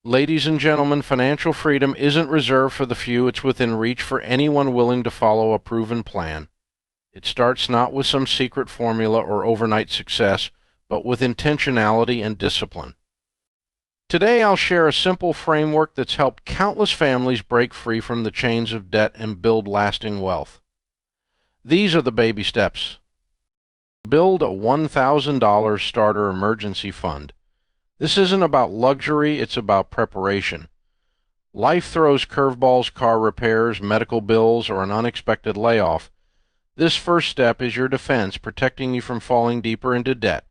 Ladies and gentlemen, financial freedom isn't reserved for the few. It's within reach for anyone willing to follow a proven plan. It starts not with some secret formula or overnight success, but with intentionality and discipline. Today I'll share a simple framework that's helped countless families break free from the chains of debt and build lasting wealth. These are the baby steps. Build a $1,000 starter emergency fund. This isn't about luxury, it's about preparation. Life throws curveballs, car repairs, medical bills, or an unexpected layoff. This first step is your defense, protecting you from falling deeper into debt.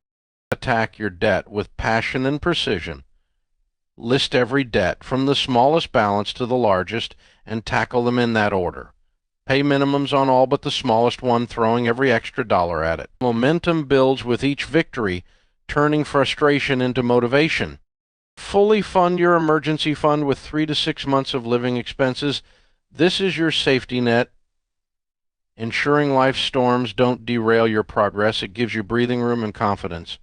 Attack your debt with passion and precision. List every debt, from the smallest balance to the largest, and tackle them in that order. Pay minimums on all but the smallest one, throwing every extra dollar at it. Momentum builds with each victory, turning frustration into motivation. Fully fund your emergency fund with 3 to 6 months of living expenses. This is your safety net, ensuring life's storms don't derail your progress. It gives you breathing room and confidence.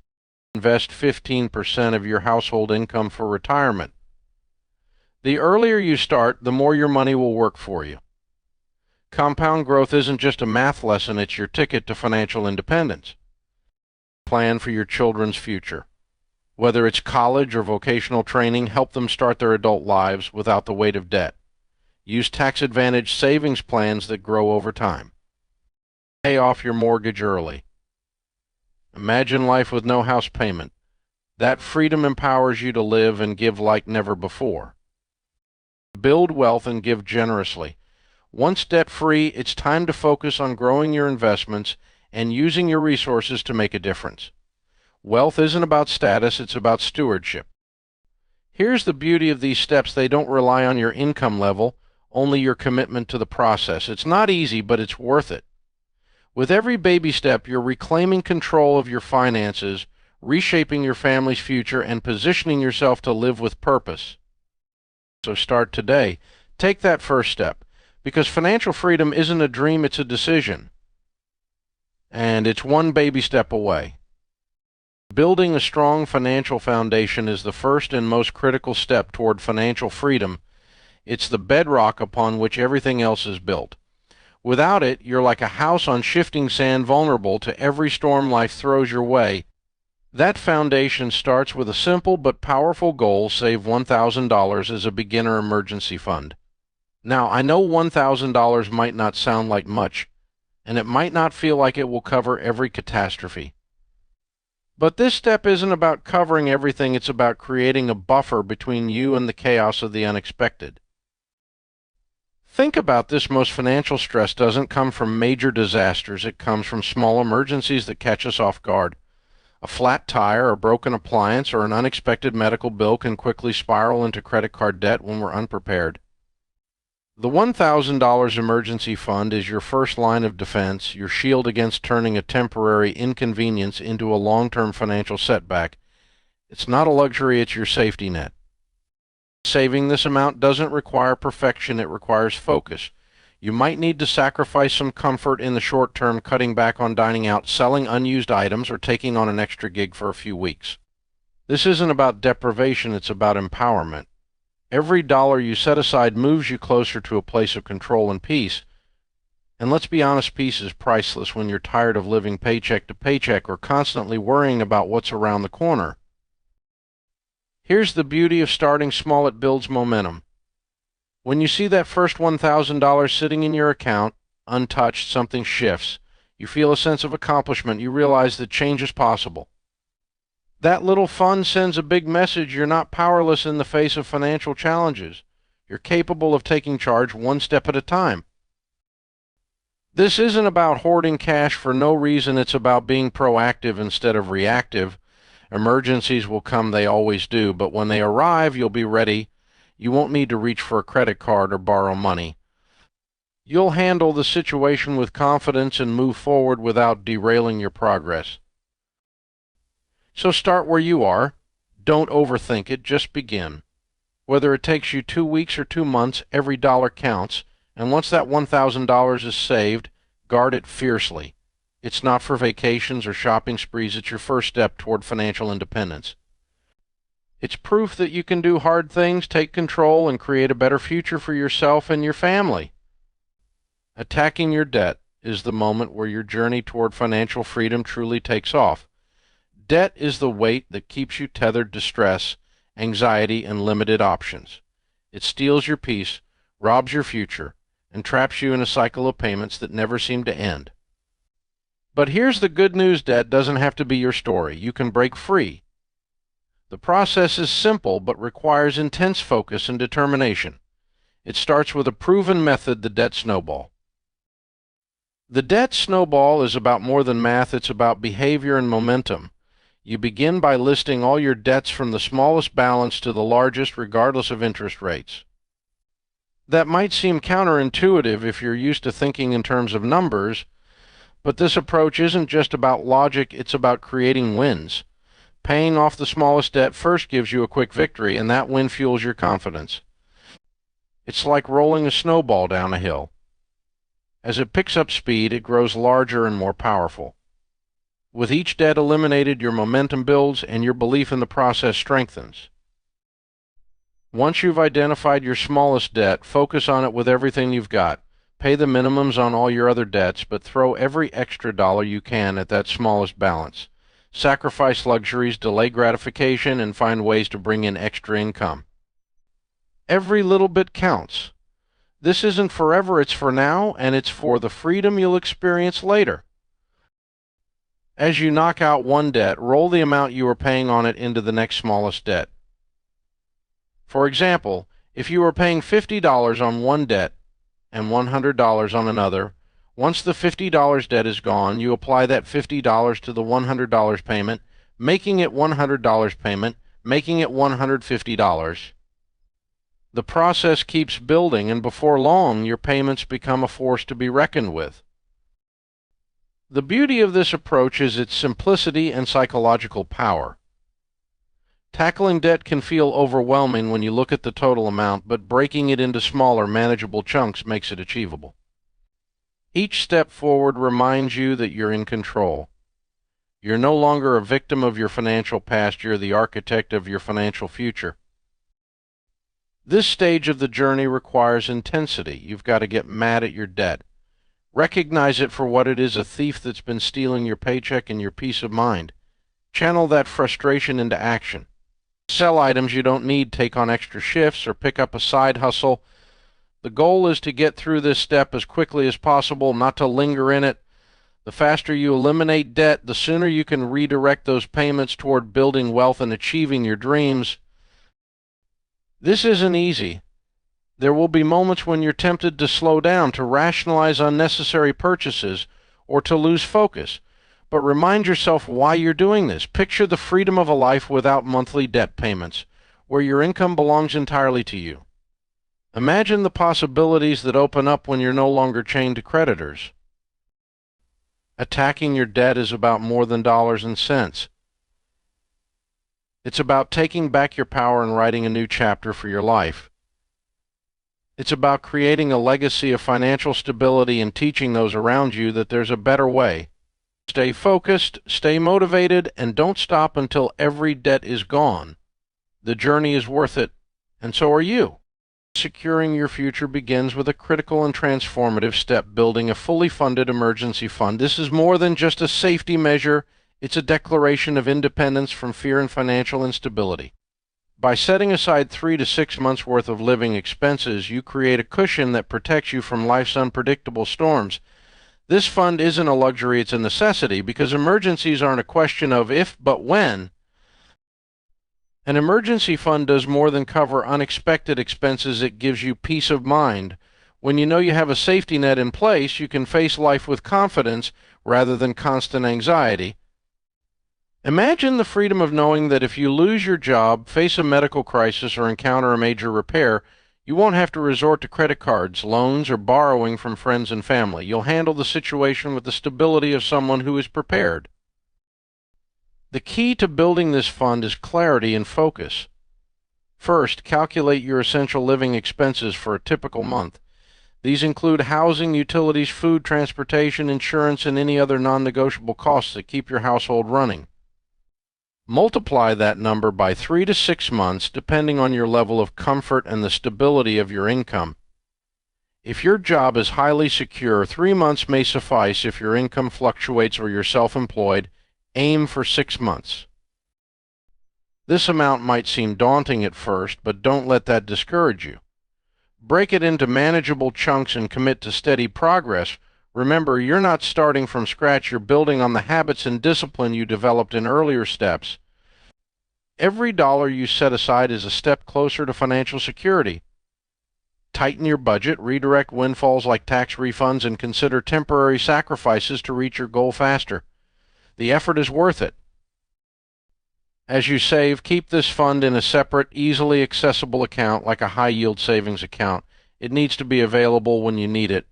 Invest 15% of your household income for retirement. The earlier you start, the more your money will work for you. Compound growth isn't just a math lesson, it's your ticket to financial independence. Plan for your children's future. Whether it's college or vocational training, help them start their adult lives without the weight of debt. Use tax-advantaged savings plans that grow over time. Pay off your mortgage early. Imagine life with no house payment. That freedom empowers you to live and give like never before. Build wealth and give generously. Once debt-free, it's time to focus on growing your investments and using your resources to make a difference. Wealth isn't about status, it's about stewardship. Here's the beauty of these steps: they don't rely on your income level, only your commitment to the process. It's not easy, but it's worth it. With every baby step, you're reclaiming control of your finances, reshaping your family's future, and positioning yourself to live with purpose. So start today. Take that first step, because financial freedom isn't a dream, it's a decision. And it's one baby step away. Building a strong financial foundation is the first and most critical step toward financial freedom. It's the bedrock upon which everything else is built. Without it, you're like a house on shifting sand, vulnerable to every storm life throws your way. That foundation starts with a simple but powerful goal: save $1,000 as a beginner emergency fund. Now, I know $1,000 might not sound like much, and it might not feel like it will cover every catastrophe. But this step isn't about covering everything, it's about creating a buffer between you and the chaos of the unexpected. Think about this: most financial stress doesn't come from major disasters, it comes from small emergencies that catch us off guard. A flat tire, a broken appliance, or an unexpected medical bill can quickly spiral into credit card debt when we're unprepared. The $1,000 emergency fund is your first line of defense, your shield against turning a temporary inconvenience into a long-term financial setback. It's not a luxury, it's your safety net. Saving this amount doesn't require perfection, it requires focus. You might need to sacrifice some comfort in the short term, cutting back on dining out, selling unused items, or taking on an extra gig for a few weeks. This isn't about deprivation, it's about empowerment. Every dollar you set aside moves you closer to a place of control and peace. And let's be honest, peace is priceless when you're tired of living paycheck to paycheck or constantly worrying about what's around the corner. Here's the beauty of starting small: it builds momentum. When you see that first $1,000 sitting in your account, untouched, something shifts. You feel a sense of accomplishment. You realize that change is possible. That little fund sends a big message: you're not powerless in the face of financial challenges. You're capable of taking charge one step at a time. This isn't about hoarding cash for no reason, it's about being proactive instead of reactive. Emergencies will come, they always do, but when they arrive, you'll be ready. You won't need to reach for a credit card or borrow money. You'll handle the situation with confidence and move forward without derailing your progress. So start where you are. Don't overthink it, just begin. Whether it takes you 2 weeks or 2 months, every dollar counts, and once that $1,000 is saved, guard it fiercely. It's not for vacations or shopping sprees, it's your first step toward financial independence. It's proof that you can do hard things, take control, and create a better future for yourself and your family. Attacking your debt is the moment where your journey toward financial freedom truly takes off. Debt is the weight that keeps you tethered to stress, anxiety, and limited options. It steals your peace, robs your future, and traps you in a cycle of payments that never seem to end. But here's the good news: debt doesn't have to be your story. You can break free. The process is simple but requires intense focus and determination. It starts with a proven method, the debt snowball. The debt snowball is about more than math. It's about behavior and momentum. You begin by listing all your debts from the smallest balance to the largest, regardless of interest rates. That might seem counterintuitive if you're used to thinking in terms of numbers, but this approach isn't just about logic, it's about creating wins. Paying off the smallest debt first gives you a quick victory, and that win fuels your confidence. It's like rolling a snowball down a hill. As it picks up speed, it grows larger and more powerful. With each debt eliminated, your momentum builds and your belief in the process strengthens. Once you've identified your smallest debt, focus on it with everything you've got. Pay the minimums on all your other debts, but throw every extra dollar you can at that smallest balance. Sacrifice luxuries, delay gratification, and find ways to bring in extra income. Every little bit counts. This isn't forever, it's for now, and it's for the freedom you'll experience later. As you knock out one debt, roll the amount you are paying on it into the next smallest debt. For example, if you are paying $50 on one debt and $100 on another, once the $50 debt is gone, you apply that $50 to the $100 payment, making it $100 payment, making it $150. The process keeps building, and before long, your payments become a force to be reckoned with. The beauty of this approach is its simplicity and psychological power. Tackling debt can feel overwhelming when you look at the total amount, but breaking it into smaller, manageable chunks makes it achievable. Each step forward reminds you that you're in control. You're no longer a victim of your financial past, you're the architect of your financial future. This stage of the journey requires intensity. You've got to get mad at your debt. Recognize it for what it is, a thief that's been stealing your paycheck and your peace of mind. Channel that frustration into action. Sell items you don't need, take on extra shifts, or pick up a side hustle. The goal is to get through this step as quickly as possible, not to linger in it. The faster you eliminate debt, the sooner you can redirect those payments toward building wealth and achieving your dreams. This isn't easy. There will be moments when you're tempted to slow down, to rationalize unnecessary purchases, or to lose focus. But remind yourself why you're doing this. Picture the freedom of a life without monthly debt payments, where your income belongs entirely to you. Imagine the possibilities that open up when you're no longer chained to creditors. Attacking your debt is about more than dollars and cents. It's about taking back your power and writing a new chapter for your life. It's about creating a legacy of financial stability and teaching those around you that there's a better way. Stay focused, stay motivated, and don't stop until every debt is gone. The journey is worth it, and so are you. Securing your future begins with a critical and transformative step: building a fully funded emergency fund. This is more than just a safety measure. It's a declaration of independence from fear and financial instability. By setting aside 3 to 6 months' worth of living expenses, you create a cushion that protects you from life's unpredictable storms. This fund isn't a luxury, it's a necessity, because emergencies aren't a question of if, but when. An emergency fund does more than cover unexpected expenses. It gives you peace of mind. When you know you have a safety net in place, you can face life with confidence rather than constant anxiety. Imagine the freedom of knowing that if you lose your job, face a medical crisis, or encounter a major repair, you won't have to resort to credit cards, loans, or borrowing from friends and family. You'll handle the situation with the stability of someone who is prepared. The key to building this fund is clarity and focus. First, calculate your essential living expenses for a typical month. These include housing, utilities, food, transportation, insurance, and any other non-negotiable costs that keep your household running. Multiply that number by 3 to 6 months, depending on your level of comfort and the stability of your income. If your job is highly secure, 3 months may suffice. If your income fluctuates or you're self-employed, aim for 6 months. This amount might seem daunting at first, but don't let that discourage you. Break it into manageable chunks and commit to steady progress. Remember, you're not starting from scratch. You're building on the habits and discipline you developed in earlier steps. Every dollar you set aside is a step closer to financial security. Tighten your budget, redirect windfalls like tax refunds, and consider temporary sacrifices to reach your goal faster. The effort is worth it. As you save, keep this fund in a separate, easily accessible account like a high-yield savings account. It needs to be available when you need it,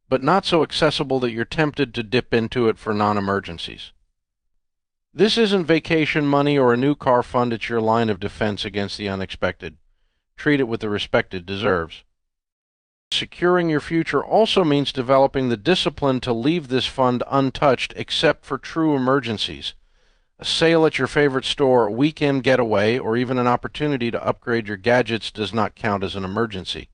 but not so accessible that you're tempted to dip into it for non-emergencies. This isn't vacation money or a new car fund. It's your line of defense against the unexpected. Treat it with the respect it deserves. Securing your future also means developing the discipline to leave this fund untouched except for true emergencies. A sale at your favorite store, a weekend getaway, or even an opportunity to upgrade your gadgets does not count as an emergency.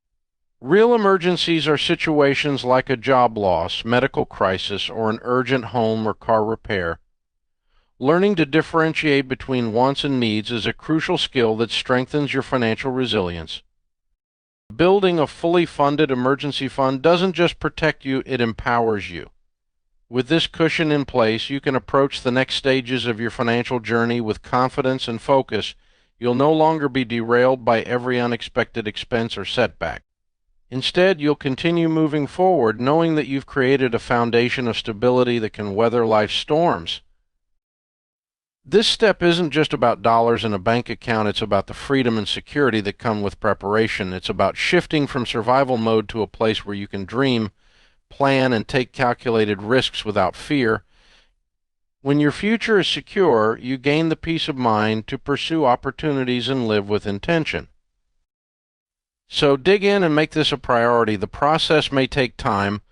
Real emergencies are situations like a job loss, medical crisis, or an urgent home or car repair. Learning to differentiate between wants and needs is a crucial skill that strengthens your financial resilience. Building a fully funded emergency fund doesn't just protect you, it empowers you. With this cushion in place, you can approach the next stages of your financial journey with confidence and focus. You'll no longer be derailed by every unexpected expense or setback. Instead, you'll continue moving forward, knowing that you've created a foundation of stability that can weather life's storms. This step isn't just about dollars in a bank account. It's about the freedom and security that come with preparation. It's about shifting from survival mode to a place where you can dream, plan, and take calculated risks without fear. When your future is secure, you gain the peace of mind to pursue opportunities and live with intention. So dig in and make this a priority. The process may take time,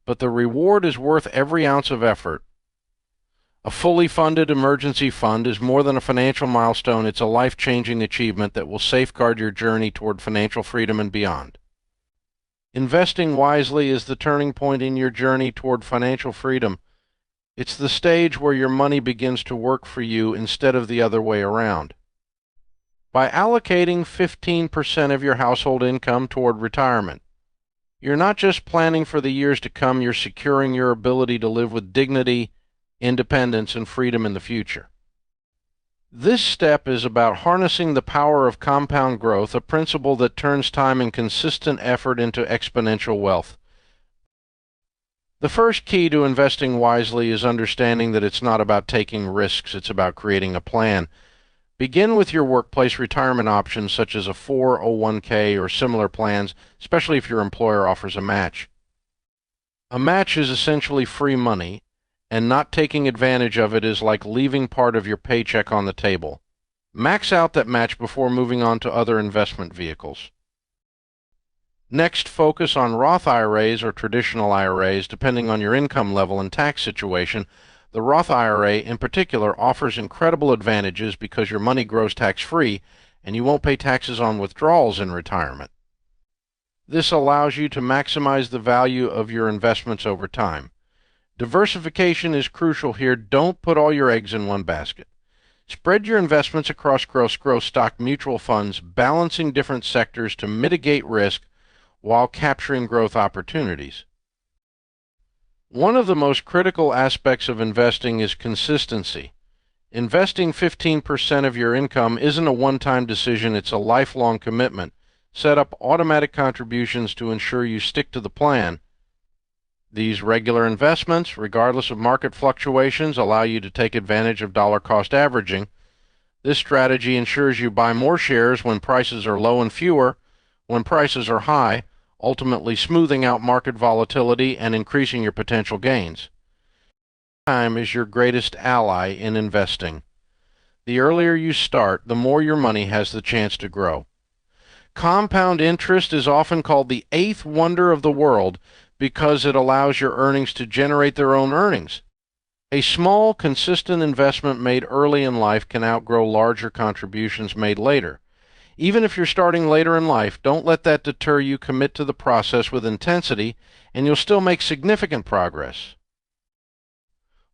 but the reward is worth every ounce of effort. A fully funded emergency fund is more than a financial milestone. It's a life-changing achievement that will safeguard your journey toward financial freedom and beyond. Investing wisely is the turning point in your journey toward financial freedom. It's the stage where your money begins to work for you instead of the other way around. By allocating 15% of your household income toward retirement, you're not just planning for the years to come, you're securing your ability to live with dignity, independence, and freedom in the future. This step is about harnessing the power of compound growth, a principle that turns time and consistent effort into exponential wealth. The first key to investing wisely is understanding that it's not about taking risks, it's about creating a plan. Begin with your workplace retirement options such as a 401k or similar plans, especially if your employer offers a match. A match is essentially free money, and not taking advantage of it is like leaving part of your paycheck on the table. Max out that match before moving on to other investment vehicles. Next, focus on Roth IRAs or traditional IRAs, depending on your income level and tax situation. The Roth IRA, in particular, offers incredible advantages because your money grows tax-free and you won't pay taxes on withdrawals in retirement. This allows you to maximize the value of your investments over time. Diversification is crucial here. Don't put all your eggs in one basket. Spread your investments across growth stock mutual funds, balancing different sectors to mitigate risk while capturing growth opportunities. One of the most critical aspects of investing is consistency. Investing 15% of your income isn't a one-time decision, it's a lifelong commitment. Set up automatic contributions to ensure you stick to the plan. These regular investments, regardless of market fluctuations, allow you to take advantage of dollar-cost averaging. This strategy ensures you buy more shares when prices are low and fewer when prices are high, ultimately smoothing out market volatility and increasing your potential gains. Time is your greatest ally in investing. The earlier you start, the more your money has the chance to grow. Compound interest is often called the eighth wonder of the world because it allows your earnings to generate their own earnings. A small, consistent investment made early in life can outgrow larger contributions made later. Even if you're starting later in life, don't let that deter you. Commit to the process with intensity, and you'll still make significant progress.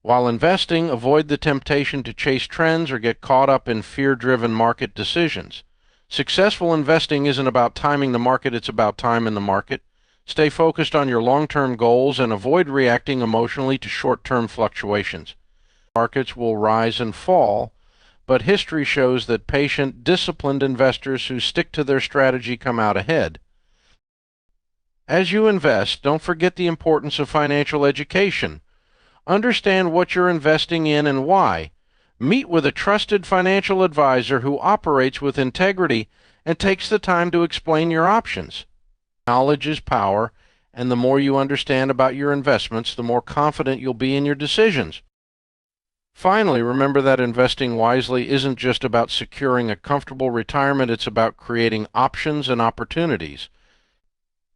While investing, avoid the temptation to chase trends or get caught up in fear-driven market decisions. Successful investing isn't about timing the market, it's about time in the market. Stay focused on your long-term goals and avoid reacting emotionally to short-term fluctuations. Markets will rise and fall, but history shows that patient, disciplined investors who stick to their strategy come out ahead. As you invest, don't forget the importance of financial education. Understand what you're investing in and why. Meet with a trusted financial advisor who operates with integrity and takes the time to explain your options. Knowledge is power, and the more you understand about your investments, the more confident you'll be in your decisions. Finally, remember that investing wisely isn't just about securing a comfortable retirement, it's about creating options and opportunities.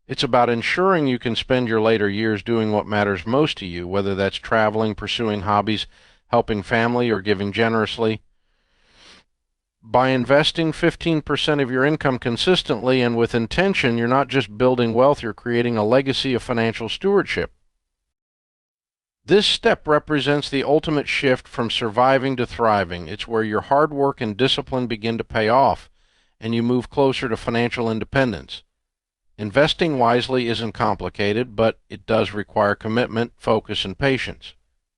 It's about ensuring you can spend your later years doing what matters most to you, whether that's traveling, pursuing hobbies, helping family, or giving generously. By investing 15% of your income consistently and with intention, you're not just building wealth, you're creating a legacy of financial stewardship. This step represents the ultimate shift from surviving to thriving. It's where your hard work and discipline begin to pay off, and you move closer to financial independence. Investing wisely isn't complicated, but it does require commitment, focus, and patience.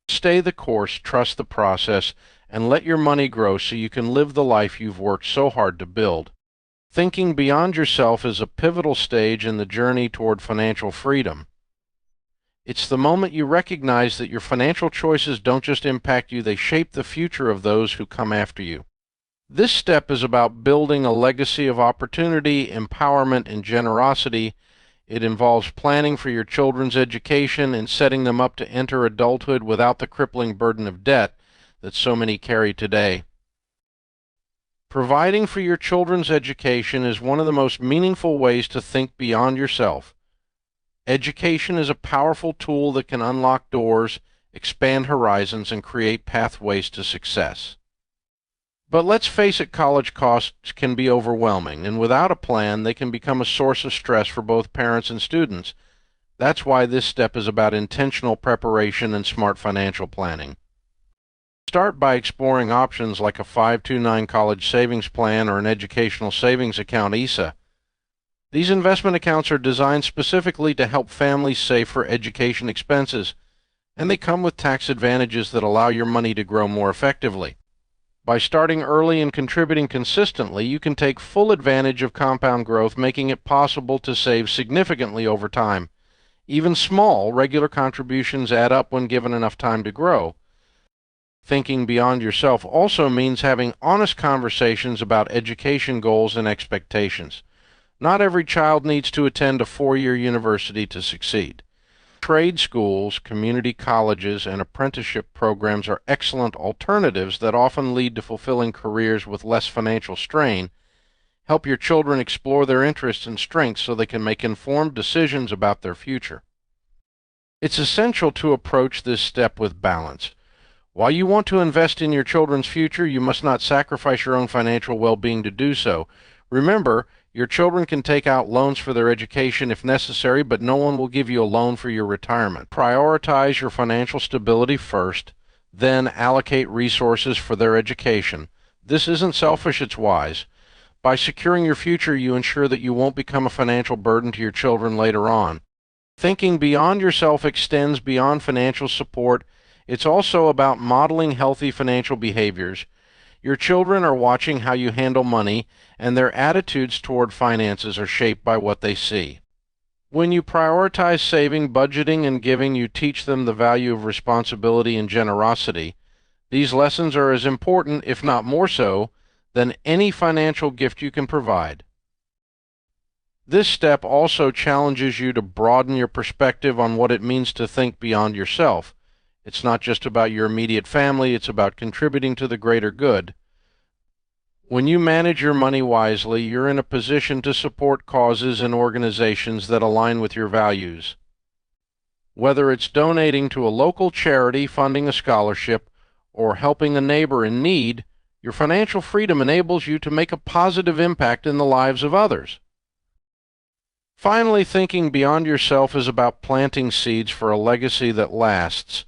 Stay the course, trust the process, and let your money grow so you can live the life you've worked so hard to build. Thinking beyond yourself is a pivotal stage in the journey toward financial freedom. It's the moment you recognize that your financial choices don't just impact you, they shape the future of those who come after you. This step is about building a legacy of opportunity, empowerment, and generosity. It involves planning for your children's education and setting them up to enter adulthood without the crippling burden of debt that so many carry today. Providing for your children's education is one of the most meaningful ways to think beyond yourself. Education is a powerful tool that can unlock doors, expand horizons, and create pathways to success. But let's face it, college costs can be overwhelming, and without a plan, they can become a source of stress for both parents and students. That's why this step is about intentional preparation and smart financial planning. Start by exploring options like a 529 college savings plan or an educational savings account (ESA). These investment accounts are designed specifically to help families save for education expenses, and they come with tax advantages that allow your money to grow more effectively. By starting early and contributing consistently, you can take full advantage of compound growth, making it possible to save significantly over time. Even small, regular contributions add up when given enough time to grow. Thinking beyond yourself also means having honest conversations about education goals and expectations. Not every child needs to attend a four-year university to succeed. Trade schools, community colleges, and apprenticeship programs are excellent alternatives that often lead to fulfilling careers with less financial strain. Help your children explore their interests and strengths so they can make informed decisions about their future. It's essential to approach this step with balance. While you want to invest in your children's future, you must not sacrifice your own financial well-being to do so. Remember, your children can take out loans for their education if necessary, but no one will give you a loan for your retirement. Prioritize your financial stability first, then allocate resources for their education. This isn't selfish, it's wise. By securing your future, you ensure that you won't become a financial burden to your children later on. Thinking beyond yourself extends beyond financial support. It's also about modeling healthy financial behaviors. Your children are watching how you handle money, and their attitudes toward finances are shaped by what they see. When you prioritize saving, budgeting, and giving, you teach them the value of responsibility and generosity. These lessons are as important, if not more so, than any financial gift you can provide. This step also challenges you to broaden your perspective on what it means to think beyond yourself. It's not just about your immediate family, it's about contributing to the greater good. When you manage your money wisely, you're in a position to support causes and organizations that align with your values. Whether it's donating to a local charity, funding a scholarship, or helping a neighbor in need, your financial freedom enables you to make a positive impact in the lives of others. Finally, thinking beyond yourself is about planting seeds for a legacy that lasts.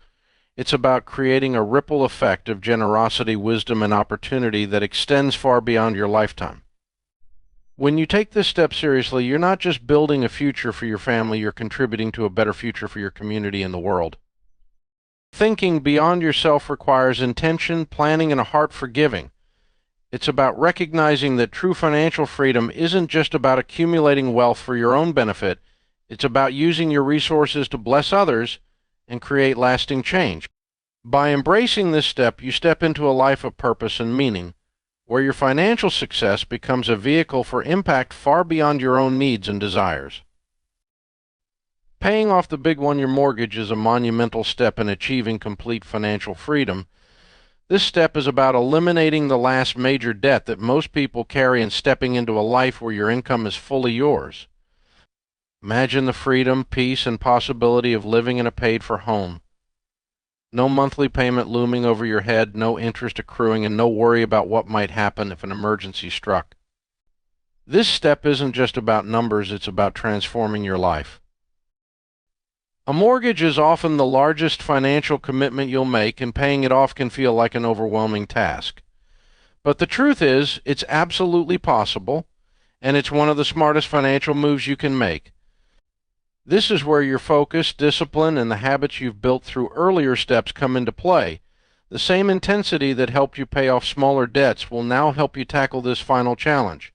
It's about creating a ripple effect of generosity, wisdom, and opportunity that extends far beyond your lifetime. When you take this step seriously, you're not just building a future for your family, you're contributing to a better future for your community and the world. Thinking beyond yourself requires intention, planning, and a heart for giving. It's about recognizing that true financial freedom isn't just about accumulating wealth for your own benefit. It's about using your resources to bless others and create lasting change. By embracing this step, you step into a life of purpose and meaning, where your financial success becomes a vehicle for impact far beyond your own needs and desires. Paying off the big one, your mortgage, is a monumental step in achieving complete financial freedom. This step is about eliminating the last major debt that most people carry and stepping into a life where your income is fully yours. Imagine the freedom, peace, and possibility of living in a paid-for home. No monthly payment looming over your head, no interest accruing, and no worry about what might happen if an emergency struck. This step isn't just about numbers, it's about transforming your life. A mortgage is often the largest financial commitment you'll make, and paying it off can feel like an overwhelming task. But the truth is, it's absolutely possible, and it's one of the smartest financial moves you can make. This is where your focus, discipline, and the habits you've built through earlier steps come into play. The same intensity that helped you pay off smaller debts will now help you tackle this final challenge.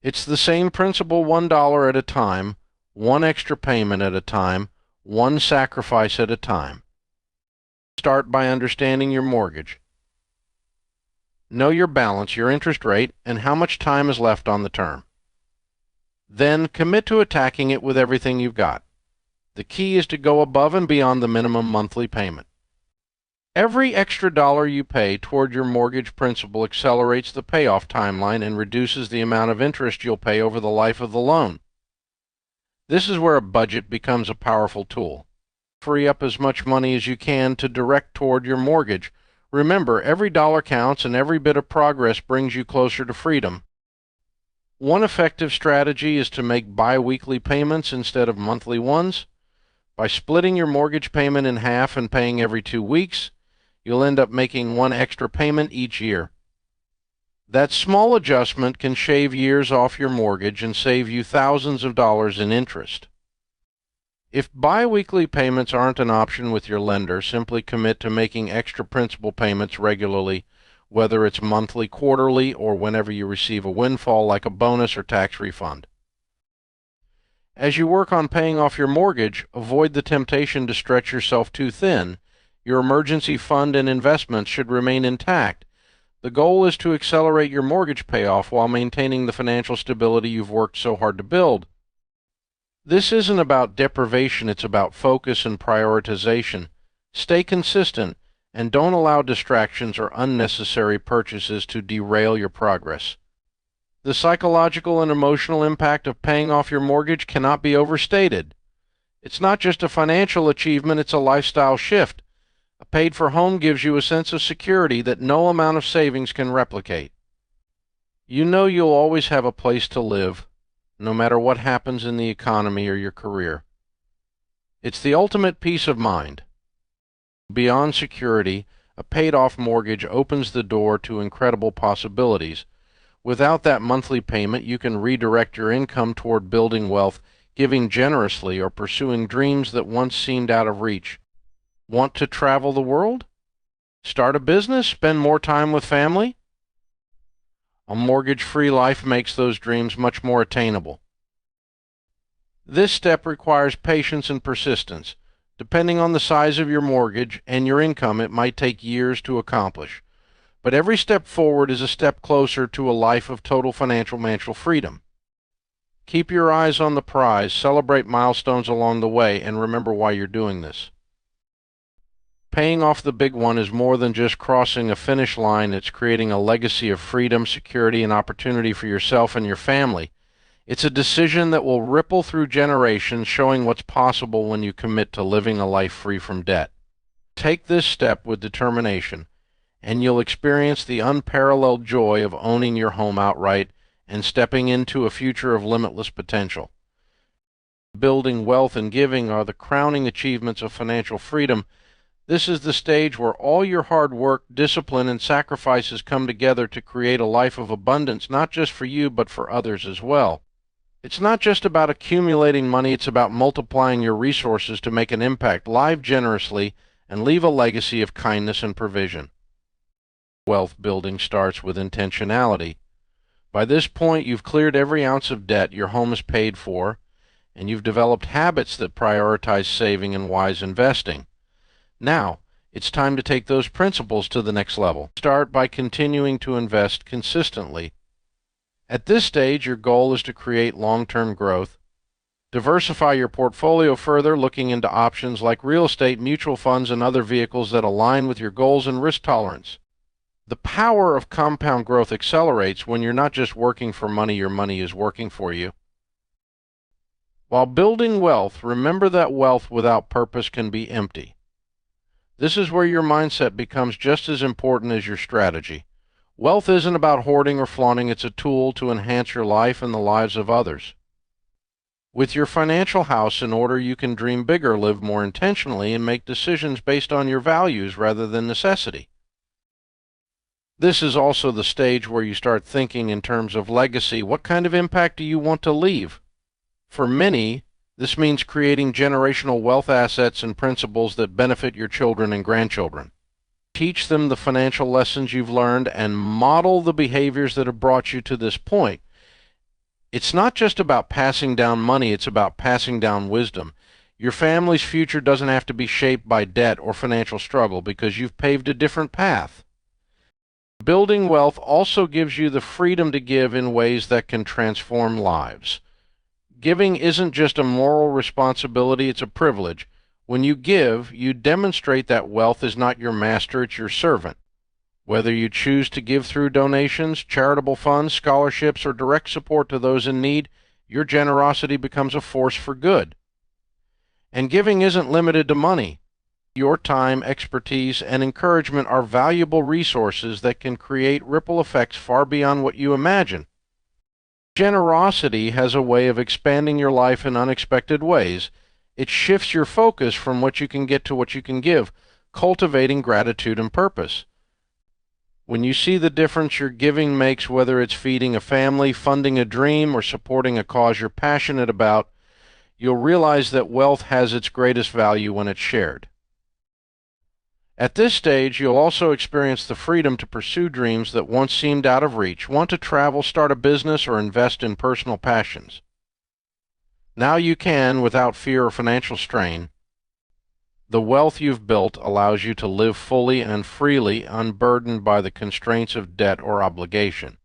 It's the same principle: $1 at a time, one extra payment at a time, one sacrifice at a time. Start by understanding your mortgage. Know your balance, your interest rate, and how much time is left on the term. Then commit to attacking it with everything you've got. The key is to go above and beyond the minimum monthly payment. Every extra dollar you pay toward your mortgage principal accelerates the payoff timeline and reduces the amount of interest you'll pay over the life of the loan. This is where a budget becomes a powerful tool. Free up as much money as you can to direct toward your mortgage. Remember, every dollar counts, and every bit of progress brings you closer to freedom. One effective strategy is to make bi-weekly payments instead of monthly ones. By splitting your mortgage payment in half and paying every 2 weeks, you'll end up making one extra payment each year. That small adjustment can shave years off your mortgage and save you thousands of dollars in interest. If bi-weekly payments aren't an option with your lender, simply commit to making extra principal payments regularly, whether it's monthly, quarterly, or whenever you receive a windfall like a bonus or tax refund. As you work on paying off your mortgage, avoid the temptation to stretch yourself too thin. Your emergency fund and investments should remain intact. The goal is to accelerate your mortgage payoff while maintaining the financial stability you've worked so hard to build. This isn't about deprivation, it's about focus and prioritization. Stay consistent, and don't allow distractions or unnecessary purchases to derail your progress. The psychological and emotional impact of paying off your mortgage cannot be overstated. It's not just a financial achievement, it's a lifestyle shift. A paid-for home gives you a sense of security that no amount of savings can replicate. You know you'll always have a place to live, no matter what happens in the economy or your career. It's the ultimate peace of mind. Beyond security, a paid-off mortgage opens the door to incredible possibilities. Without that monthly payment, you can redirect your income toward building wealth, giving generously, or pursuing dreams that once seemed out of reach. Want to travel the world? Start a business? Spend more time with family? A mortgage-free life makes those dreams much more attainable. This step requires patience and persistence. Depending on the size of your mortgage and your income, it might take years to accomplish. But every step forward is a step closer to a life of total financial freedom. Keep your eyes on the prize, celebrate milestones along the way, and remember why you're doing this. Paying off the big one is more than just crossing a finish line. It's creating a legacy of freedom, security, and opportunity for yourself and your family. It's a decision that will ripple through generations, showing what's possible when you commit to living a life free from debt. Take this step with determination, and you'll experience the unparalleled joy of owning your home outright and stepping into a future of limitless potential. Building wealth and giving are the crowning achievements of financial freedom. This is the stage where all your hard work, discipline, and sacrifices come together to create a life of abundance, not just for you, but for others as well. It's not just about accumulating money, it's about multiplying your resources to make an impact, live generously, and leave a legacy of kindness and provision. Wealth building starts with intentionality. By this point, you've cleared every ounce of debt, your home is paid for, and you've developed habits that prioritize saving and wise investing. Now, it's time to take those principles to the next level. Start by continuing to invest consistently. At this stage, your goal is to create long-term growth. Diversify your portfolio further, looking into options like real estate, mutual funds, and other vehicles that align with your goals and risk tolerance. The power of compound growth accelerates when you're not just working for money, your money is working for you. While building wealth, remember that wealth without purpose can be empty. This is where your mindset becomes just as important as your strategy. Wealth isn't about hoarding or flaunting, it's a tool to enhance your life and the lives of others. With your financial house in order, you can dream bigger, live more intentionally, and make decisions based on your values rather than necessity. This is also the stage where you start thinking in terms of legacy. What kind of impact do you want to leave? For many, this means creating generational wealth assets and principles that benefit your children and grandchildren. Teach them the financial lessons you've learned and model the behaviors that have brought you to this point. It's not just about passing down money, it's about passing down wisdom. Your family's future doesn't have to be shaped by debt or financial struggle because you've paved a different path. Building wealth also gives you the freedom to give in ways that can transform lives. Giving isn't just a moral responsibility, it's a privilege. When you give, you demonstrate that wealth is not your master, it's your servant. Whether you choose to give through donations, charitable funds, scholarships, or direct support to those in need, your generosity becomes a force for good. And giving isn't limited to money. Your time, expertise, and encouragement are valuable resources that can create ripple effects far beyond what you imagine. Generosity has a way of expanding your life in unexpected ways. It shifts your focus from what you can get to what you can give, cultivating gratitude and purpose. When you see the difference your giving makes, whether it's feeding a family, funding a dream, or supporting a cause you're passionate about, you'll realize that wealth has its greatest value when it's shared. At this stage, you'll also experience the freedom to pursue dreams that once seemed out of reach. Want to travel, start a business, or invest in personal passions? Now you can without fear or financial strain. The wealth you've built allows you to live fully and freely, unburdened by the constraints of debt or obligation.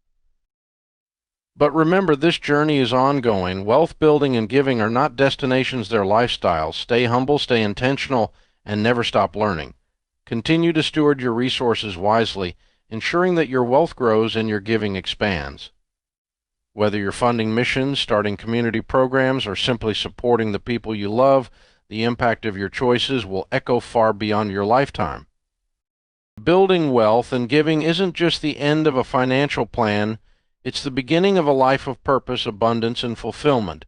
But remember, this journey is ongoing. Wealth building and giving are not destinations, they're lifestyles. Stay humble, stay intentional, and never stop learning. Continue to steward your resources wisely, ensuring that your wealth grows and your giving expands. Whether you're funding missions, starting community programs, or simply supporting the people you love, the impact of your choices will echo far beyond your lifetime. Building wealth and giving isn't just the end of a financial plan, it's the beginning of a life of purpose, abundance, and fulfillment.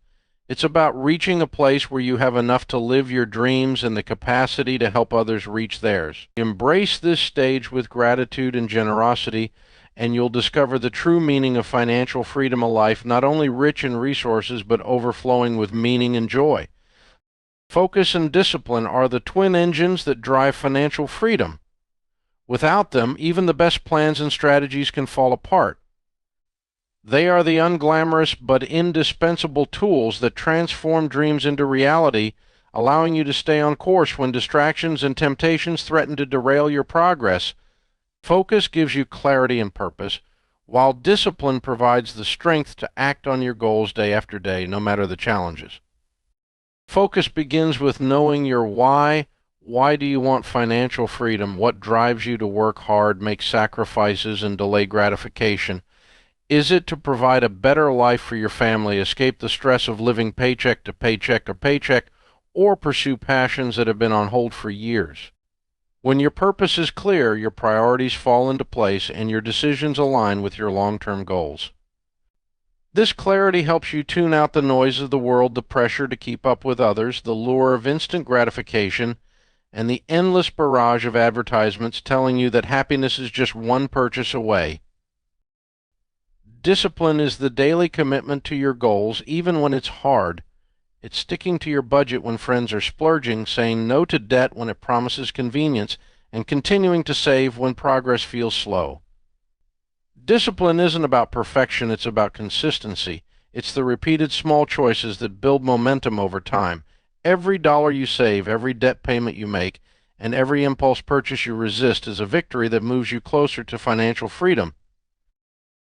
It's about reaching a place where you have enough to live your dreams and the capacity to help others reach theirs. Embrace this stage with gratitude and generosity, and you'll discover the true meaning of financial freedom, a life not only rich in resources but overflowing with meaning and joy. Focus and discipline are the twin engines that drive financial freedom. Without them, even the best plans and strategies can fall apart. They are the unglamorous but indispensable tools that transform dreams into reality, allowing you to stay on course when distractions and temptations threaten to derail your progress. Focus gives you clarity and purpose, while discipline provides the strength to act on your goals day after day, no matter the challenges. Focus begins with knowing your why. Why do you want financial freedom? What drives you to work hard, make sacrifices, and delay gratification? Is it to provide a better life for your family, escape the stress of living paycheck to paycheck, or pursue passions that have been on hold for years? When your purpose is clear, your priorities fall into place and your decisions align with your long-term goals. This clarity helps you tune out the noise of the world, the pressure to keep up with others, the lure of instant gratification, and the endless barrage of advertisements telling you that happiness is just one purchase away. Discipline is the daily commitment to your goals, even when it's hard. It's sticking to your budget when friends are splurging, saying no to debt when it promises convenience, and continuing to save when progress feels slow. Discipline isn't about perfection, it's about consistency. It's the repeated small choices that build momentum over time. Every dollar you save, every debt payment you make, and every impulse purchase you resist is a victory that moves you closer to financial freedom.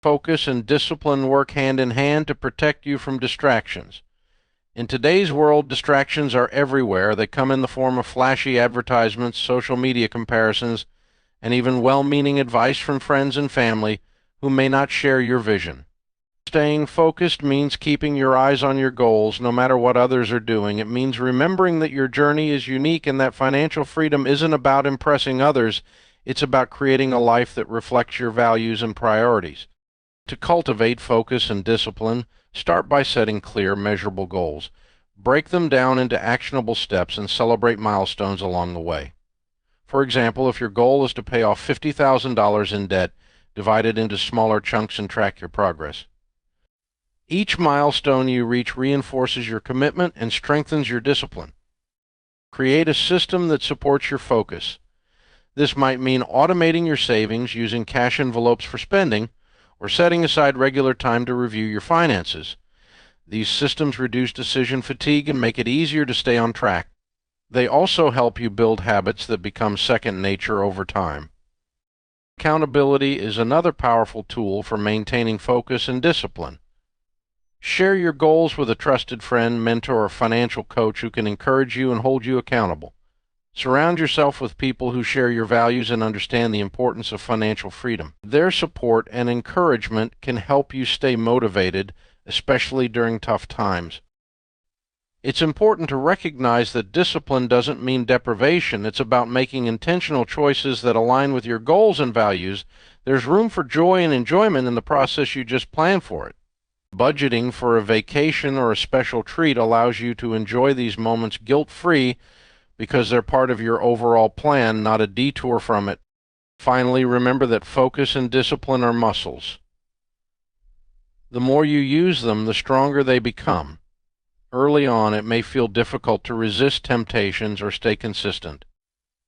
Focus and discipline work hand in hand to protect you from distractions. In today's world, distractions are everywhere. They come in the form of flashy advertisements, social media comparisons, and even well-meaning advice from friends and family who may not share your vision. Staying focused means keeping your eyes on your goals no matter what others are doing. It means remembering that your journey is unique and that financial freedom isn't about impressing others. It's about creating a life that reflects your values and priorities. To cultivate focus and discipline, start by setting clear, measurable goals. Break them down into actionable steps and celebrate milestones along the way. For example, if your goal is to pay off $50,000 in debt, divide it into smaller chunks and track your progress. Each milestone you reach reinforces your commitment and strengthens your discipline. Create a system that supports your focus. This might mean automating your savings, using cash envelopes for spending, or setting aside regular time to review your finances. These systems reduce decision fatigue and make it easier to stay on track. They also help you build habits that become second nature over time. Accountability is another powerful tool for maintaining focus and discipline. Share your goals with a trusted friend, mentor, or financial coach who can encourage you and hold you accountable. Surround yourself with people who share your values and understand the importance of financial freedom. Their support and encouragement can help you stay motivated, especially during tough times. It's important to recognize that discipline doesn't mean deprivation. It's about making intentional choices that align with your goals and values. There's room for joy and enjoyment in the process. You just plan for it. Budgeting for a vacation or a special treat allows you to enjoy these moments guilt-free because they're part of your overall plan, not a detour from it. Finally, remember that focus and discipline are muscles. The more you use them, the stronger they become. Early on, it may feel difficult to resist temptations or stay consistent.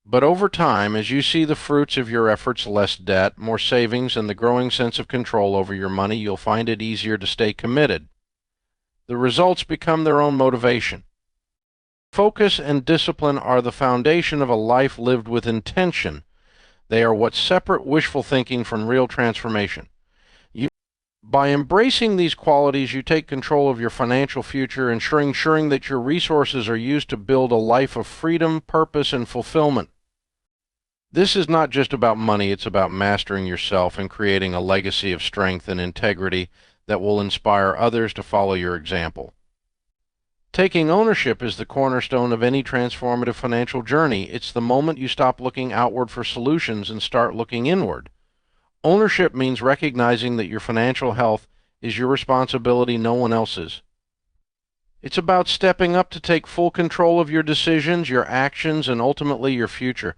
But over time, as you see the fruits of your efforts, less debt, more savings, and the growing sense of control over your money, you'll find it easier to stay committed. The results become their own motivation. Focus and discipline are the foundation of a life lived with intention. They are what separate wishful thinking from real transformation. By embracing these qualities, you take control of your financial future, ensuring that your resources are used to build a life of freedom, purpose, and fulfillment. This is not just about money, it's about mastering yourself and creating a legacy of strength and integrity that will inspire others to follow your example. Taking ownership is the cornerstone of any transformative financial journey. It's the moment you stop looking outward for solutions and start looking inward. Ownership means recognizing that your financial health is your responsibility, no one else's. It's about stepping up to take full control of your decisions, your actions, and ultimately your future.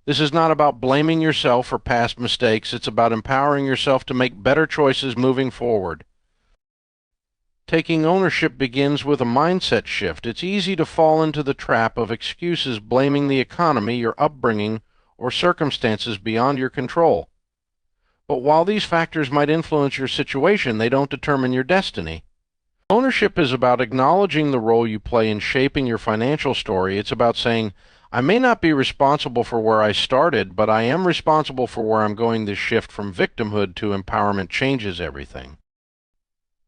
This is not about blaming yourself for past mistakes. It's about empowering yourself to make better choices moving forward. Taking ownership begins with a mindset shift. It's easy to fall into the trap of excuses, blaming the economy, your upbringing, or circumstances beyond your control. But while these factors might influence your situation, they don't determine your destiny. Ownership is about acknowledging the role you play in shaping your financial story. It's about saying, I may not be responsible for where I started, but I am responsible for where I'm going. This shift from victimhood to empowerment changes everything.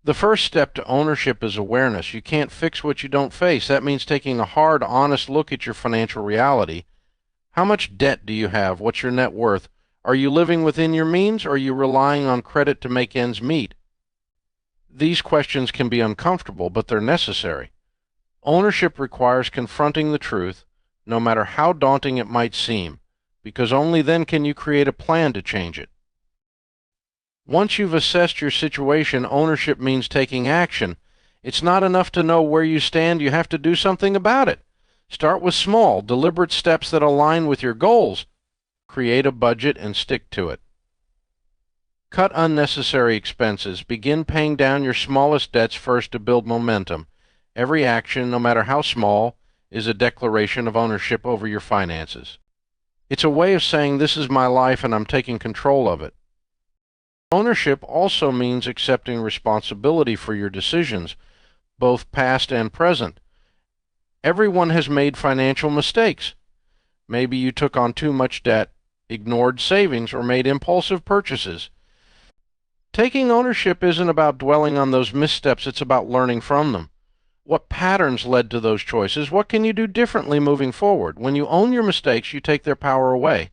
The first step to ownership is awareness. You can't fix what you don't face. That means taking a hard, honest look at your financial reality. How much debt do you have? What's your net worth? Are you living within your means, or are you relying on credit to make ends meet? These questions can be uncomfortable, but they're necessary. Ownership requires confronting the truth, no matter how daunting it might seem, because only then can you create a plan to change it. Once you've assessed your situation, ownership means taking action. It's not enough to know where you stand, you have to do something about it. Start with small, deliberate steps that align with your goals. Create a budget and stick to it. Cut unnecessary expenses. Begin paying down your smallest debts first to build momentum. Every action, no matter how small, is a declaration of ownership over your finances. It's a way of saying, this is my life and I'm taking control of it. Ownership also means accepting responsibility for your decisions, both past and present. Everyone has made financial mistakes. Maybe you took on too much debt, ignored savings, or made impulsive purchases. Taking ownership isn't about dwelling on those missteps, it's about learning from them. What patterns led to those choices? What can you do differently moving forward? When you own your mistakes, you take their power away.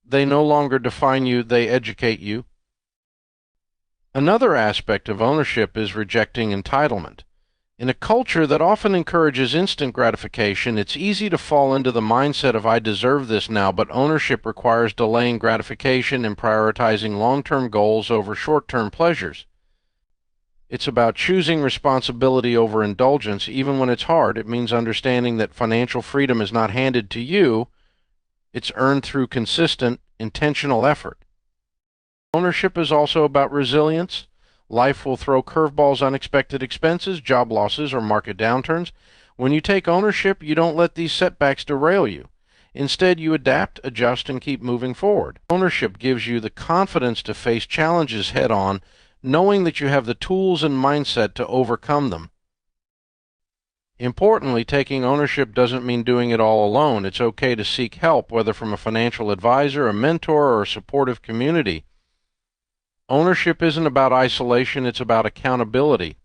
They no longer define you, they educate you. Another aspect of ownership is rejecting entitlement. In a culture that often encourages instant gratification, it's easy to fall into the mindset of I deserve this now, but ownership requires delaying gratification and prioritizing long-term goals over short-term pleasures. It's about choosing responsibility over indulgence, even when it's hard. It means understanding that financial freedom is not handed to you, it's earned through consistent, intentional effort. Ownership is also about resilience. Life will throw curveballs, unexpected expenses, job losses, or market downturns. When you take ownership, you don't let these setbacks derail you. Instead, you adapt, adjust, and keep moving forward. Ownership gives you the confidence to face challenges head-on, knowing that you have the tools and mindset to overcome them. Importantly, taking ownership doesn't mean doing it all alone. It's okay to seek help, whether from a financial advisor, a mentor, or a supportive community. Ownership isn't about isolation, it's about accountability.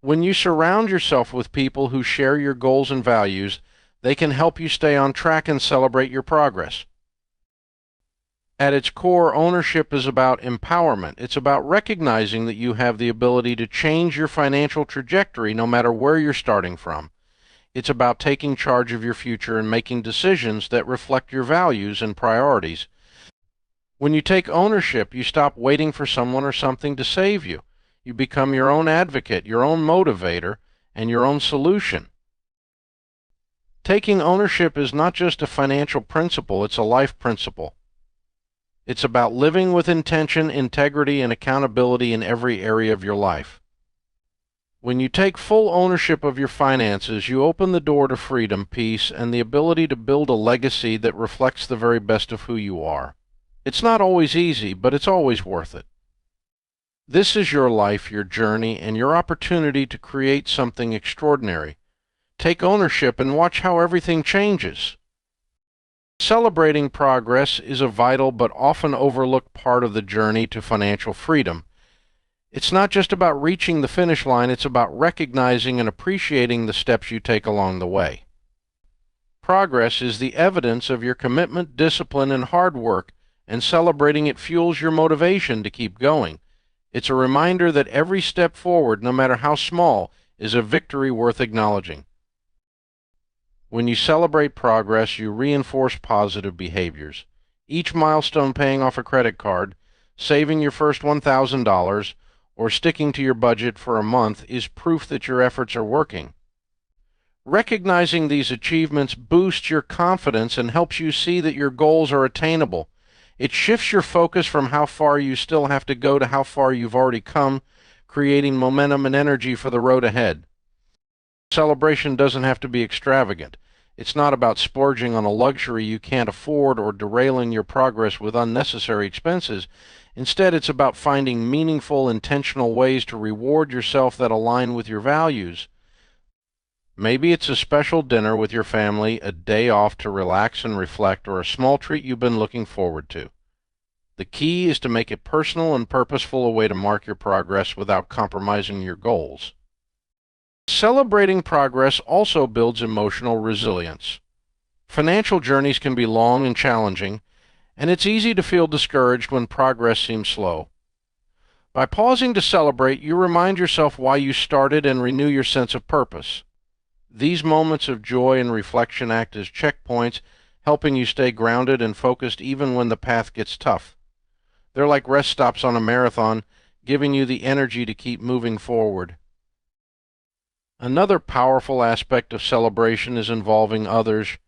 When you surround yourself with people who share your goals and values, they can help you stay on track and celebrate your progress. At its core, ownership is about empowerment. It's about recognizing that you have the ability to change your financial trajectory no matter where you're starting from. It's about taking charge of your future and making decisions that reflect your values and priorities. When you take ownership, you stop waiting for someone or something to save you. You become your own advocate, your own motivator, and your own solution. Taking ownership is not just a financial principle, it's a life principle. It's about living with intention, integrity, and accountability in every area of your life. When you take full ownership of your finances, you open the door to freedom, peace, and the ability to build a legacy that reflects the very best of who you are. It's not always easy, but it's always worth it. This is your life, your journey, and your opportunity to create something extraordinary. Take ownership and watch how everything changes. Celebrating progress is a vital but often overlooked part of the journey to financial freedom. It's not just about reaching the finish line, it's about recognizing and appreciating the steps you take along the way. Progress is the evidence of your commitment, discipline, and hard work, and celebrating it fuels your motivation to keep going. It's a reminder that every step forward, no matter how small, is a victory worth acknowledging. When you celebrate progress, you reinforce positive behaviors. Each milestone, paying off a credit card, saving your first $1,000, or sticking to your budget for a month, is proof that your efforts are working. Recognizing these achievements boosts your confidence and helps you see that your goals are attainable. It shifts your focus from how far you still have to go to how far you've already come, creating momentum and energy for the road ahead. Celebration doesn't have to be extravagant. It's not about splurging on a luxury you can't afford or derailing your progress with unnecessary expenses. Instead, it's about finding meaningful, intentional ways to reward yourself that align with your values. Maybe it's a special dinner with your family, a day off to relax and reflect, or a small treat you've been looking forward to. The key is to make it personal and purposeful, a way to mark your progress without compromising your goals. Celebrating progress also builds emotional resilience. Financial journeys can be long and challenging, and it's easy to feel discouraged when progress seems slow. By pausing to celebrate, you remind yourself why you started and renew your sense of purpose. These moments of joy and reflection act as checkpoints, helping you stay grounded and focused even when the path gets tough. They're like rest stops on a marathon, giving you the energy to keep moving forward. Another powerful aspect of celebration is involving others.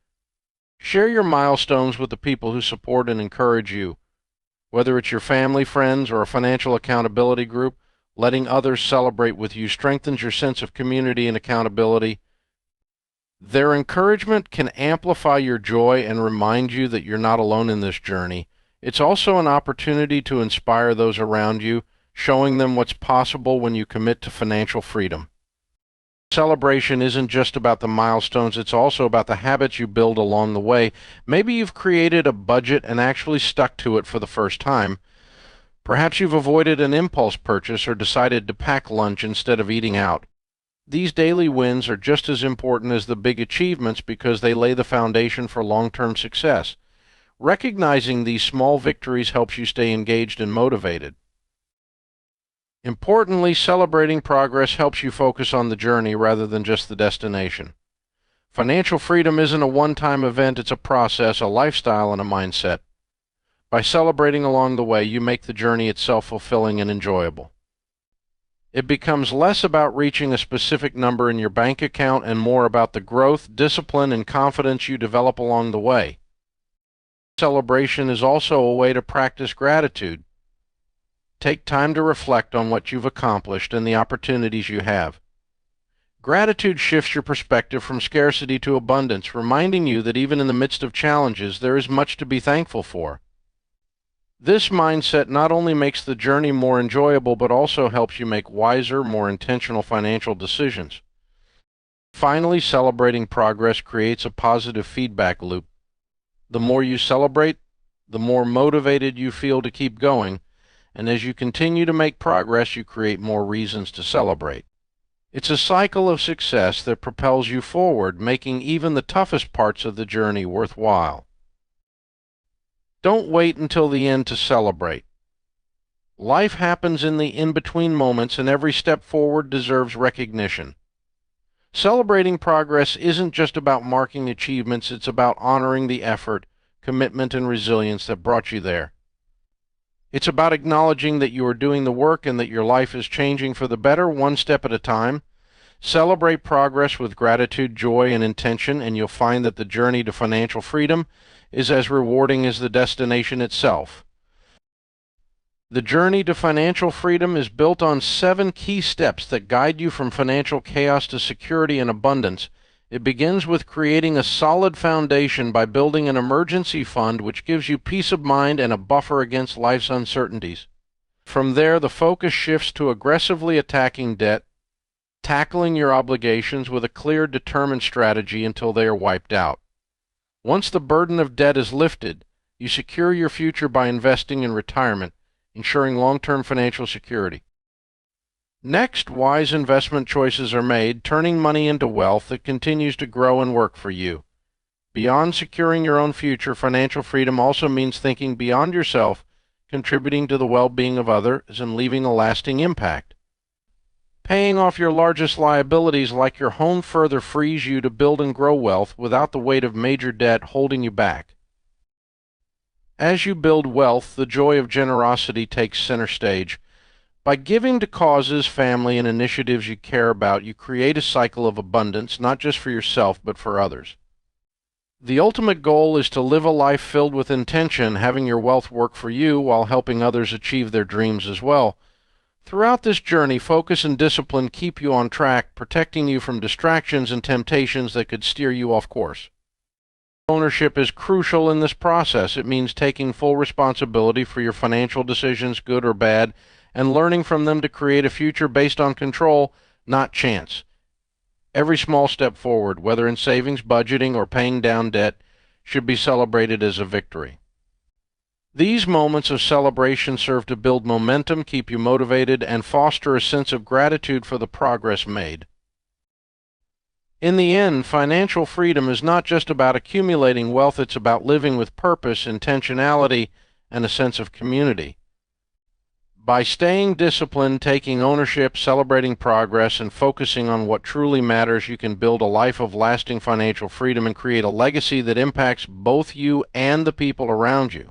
Share your milestones with the people who support and encourage you. Whether it's your family, friends, or a financial accountability group, letting others celebrate with you strengthens your sense of community and accountability. Their encouragement can amplify your joy and remind you that you're not alone in this journey. It's also an opportunity to inspire those around you, showing them what's possible when you commit to financial freedom. Celebration isn't just about the milestones, it's also about the habits you build along the way. Maybe you've created a budget and actually stuck to it for the first time. Perhaps you've avoided an impulse purchase or decided to pack lunch instead of eating out. These daily wins are just as important as the big achievements because they lay the foundation for long-term success. Recognizing these small victories helps you stay engaged and motivated. Importantly, celebrating progress helps you focus on the journey rather than just the destination. Financial freedom isn't a one-time event, it's a process, a lifestyle, and a mindset. By celebrating along the way, you make the journey itself fulfilling and enjoyable. It becomes less about reaching a specific number in your bank account and more about the growth, discipline, and confidence you develop along the way. Celebration is also a way to practice gratitude. Take time to reflect on what you've accomplished and the opportunities you have. Gratitude shifts your perspective from scarcity to abundance, reminding you that even in the midst of challenges, there is much to be thankful for. This mindset not only makes the journey more enjoyable, but also helps you make wiser, more intentional financial decisions. Finally, celebrating progress creates a positive feedback loop. The more you celebrate, the more motivated you feel to keep going, and as you continue to make progress, you create more reasons to celebrate. It's a cycle of success that propels you forward, making even the toughest parts of the journey worthwhile. Don't wait until the end to celebrate. Life happens in the in-between moments, and every step forward deserves recognition. Celebrating progress isn't just about marking achievements, it's about honoring the effort, commitment, and resilience that brought you there. It's about acknowledging that you are doing the work and that your life is changing for the better, one step at a time. Celebrate progress with gratitude, joy, and intention, and you'll find that the journey to financial freedom is as rewarding as the destination itself. The journey to financial freedom is built on 7 key steps that guide you from financial chaos to security and abundance. It begins with creating a solid foundation by building an emergency fund which gives you peace of mind and a buffer against life's uncertainties. From there, the focus shifts to aggressively attacking debt, tackling your obligations with a clear, determined strategy until they are wiped out. Once the burden of debt is lifted, you secure your future by investing in retirement, ensuring long-term financial security. Next, wise investment choices are made, turning money into wealth that continues to grow and work for you. Beyond securing your own future, financial freedom also means thinking beyond yourself, contributing to the well-being of others, and leaving a lasting impact. Paying off your largest liabilities like your home further frees you to build and grow wealth without the weight of major debt holding you back. As you build wealth, the joy of generosity takes center stage. By giving to causes, family, and initiatives you care about, you create a cycle of abundance, not just for yourself, but for others. The ultimate goal is to live a life filled with intention, having your wealth work for you while helping others achieve their dreams as well. Throughout this journey, focus and discipline keep you on track, protecting you from distractions and temptations that could steer you off course. Ownership is crucial in this process. It means taking full responsibility for your financial decisions, good or bad, and learning from them to create a future based on control, not chance. Every small step forward, whether in savings, budgeting, or paying down debt, should be celebrated as a victory. These moments of celebration serve to build momentum, keep you motivated, and foster a sense of gratitude for the progress made. In the end, financial freedom is not just about accumulating wealth, it's about living with purpose, intentionality, and a sense of community. By staying disciplined, taking ownership, celebrating progress, and focusing on what truly matters, you can build a life of lasting financial freedom and create a legacy that impacts both you and the people around you.